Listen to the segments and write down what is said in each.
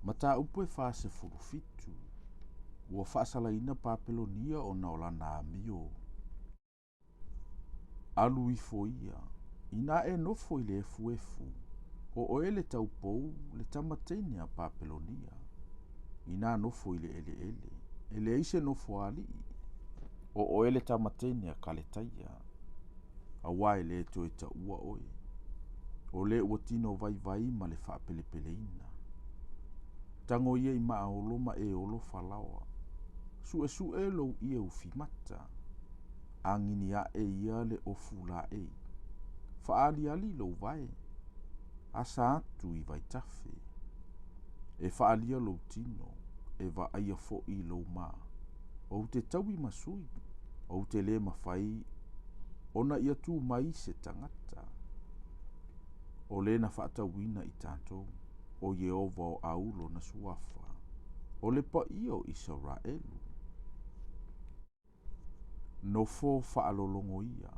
Mata upo e fase furufitu. Ua whaasalaina papelonia o na o lana amio. Alu ifo ia. Ina e nofo i le efu. O oele tau pou le tamateine a papelonia. Ina nofo i le ele. Ele eise nofo ali. O oele tamateine a kaletaia. Awai le to e ta ua oi. O le ua tino vai ma le whaapelepeleina. Tango ia i maa oloma e olo falawa. Sue lo ia ufimata. Angini a e ia le ofu la e. Faali lo vai. Asa atu i vai tafe. E faalia lo tino. E va aia fo i lo ma. O te taui masui. O te le mawhai. Ona ia tu mai se tangata. O le na whaatawina i tātou. O Yehova o aulo na suafa. O le pa ia o Israelu. No fo whaalolongo ia.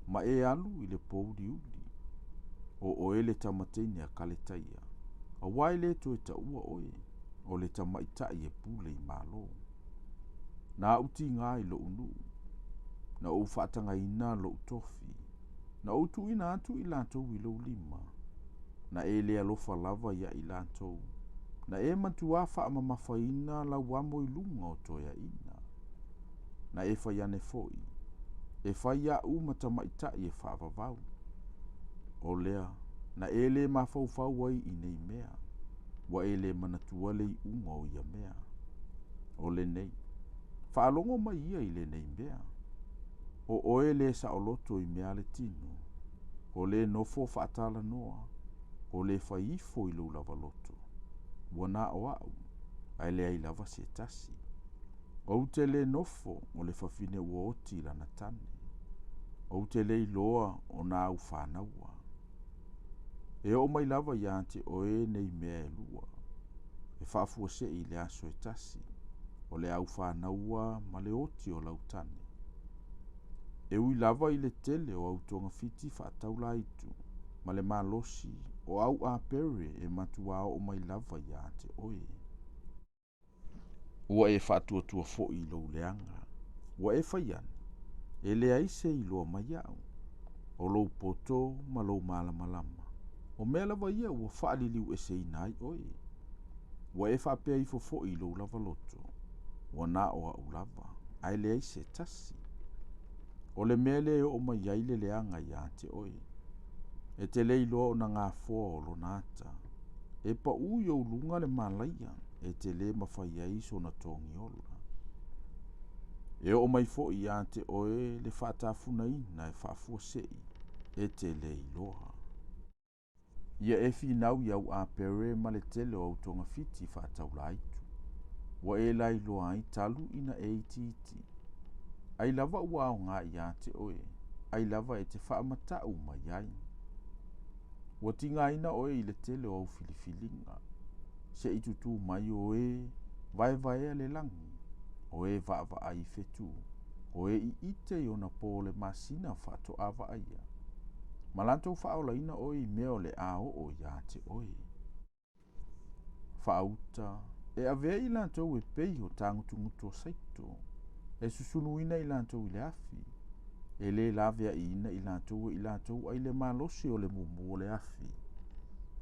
Ma e alu i le pouri uli. O oele tamateine a kaletaia. A waile to e ta ua oe. O le tamaitai e pule i malo. Na uti ngā i lo unu. Na o whaatanga ina lo utofi. Na o tu ina atu i lantou i lo lima. Na e lea lofa lava ia i lantou. Na e mantua wha mawhaina la wamo i lunga o toia ina. Na e whaiane foi. E whaia matamaitai e whaavavau. O lea, na e le mawhauwhau ai i nei mea. Wa e le manatua le i unga o ia mea. O le nei. Whaalongo mai ia i le nei mea. O oe le sa oloto i mea le tino. O le nofo whaatala noa. O le whaifo i lo lava loto. Wana o au. Ai le ai lava se tasi. O te le nofo o le whawhine ua oti lana tane. O te le iloa o nā au whānaua. E o mai lava ia te oe nei mea e lua. E whaafua se i le aso e tasi. O le au whānaua ma le oti o lautane. E ui lava i le tele o au tonga fiti whaataula itu. Ma le malosi o au a pere e matua o mai lava ia te oe. Ua e whaatuatua fo i lo leanga. Ua e whaiane. E le aise i loa mai au. O lo poto ma lo malama. O mea lava ia ua whaaliliu e se inai oe. Ua e whaapea i fo i lo lava loto. Ua na o au lava. Ai le aise tasi. O le mele o mai aile leanga ia te oe. E te leilo o na ngā fua o lo nata. E pa ui o lunga le malaia. E te le mawhai aiso na tongi ola. E o mai fo i a te oe le whaatafuna ina e whaafua sei. E te leiloa. Ia e whinau iau a pere ma le tele o autonga fiti whaataula aitu. Wa e lailoa ai talu ina e iti. Ai lava ua o ngā i a te oe. Ai lava e te whaamatau mai ai. Wa tinga ina oe i le tele o filifilinga. Se itutu mai oe vai le langi. Oe va ai fetu. Oe i ite i ona pole masina whaato ava aia. Malantou whaola ina oe i meo le a o ia te oe. Whaauta. E avea i lantou e pei o tangutungutu o saito. E susunu ina i lantou i le afi. E le lavea ina i lantou ai le malosi o le mumu o le afi.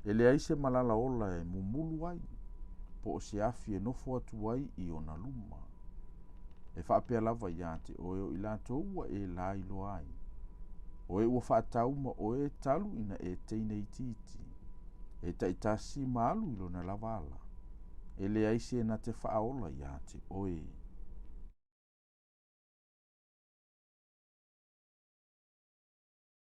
E le aise malala ola e mumulu ai. Po o se afi e nofo atu ai i ona luma. E whaapea lava ia te oe o i lantou ua e lailo ai. Oe ua whaatau ma oe talu ina e teine ititi. E taitasi maalu ilo na lavala. E le aise na te whaola ia te oe.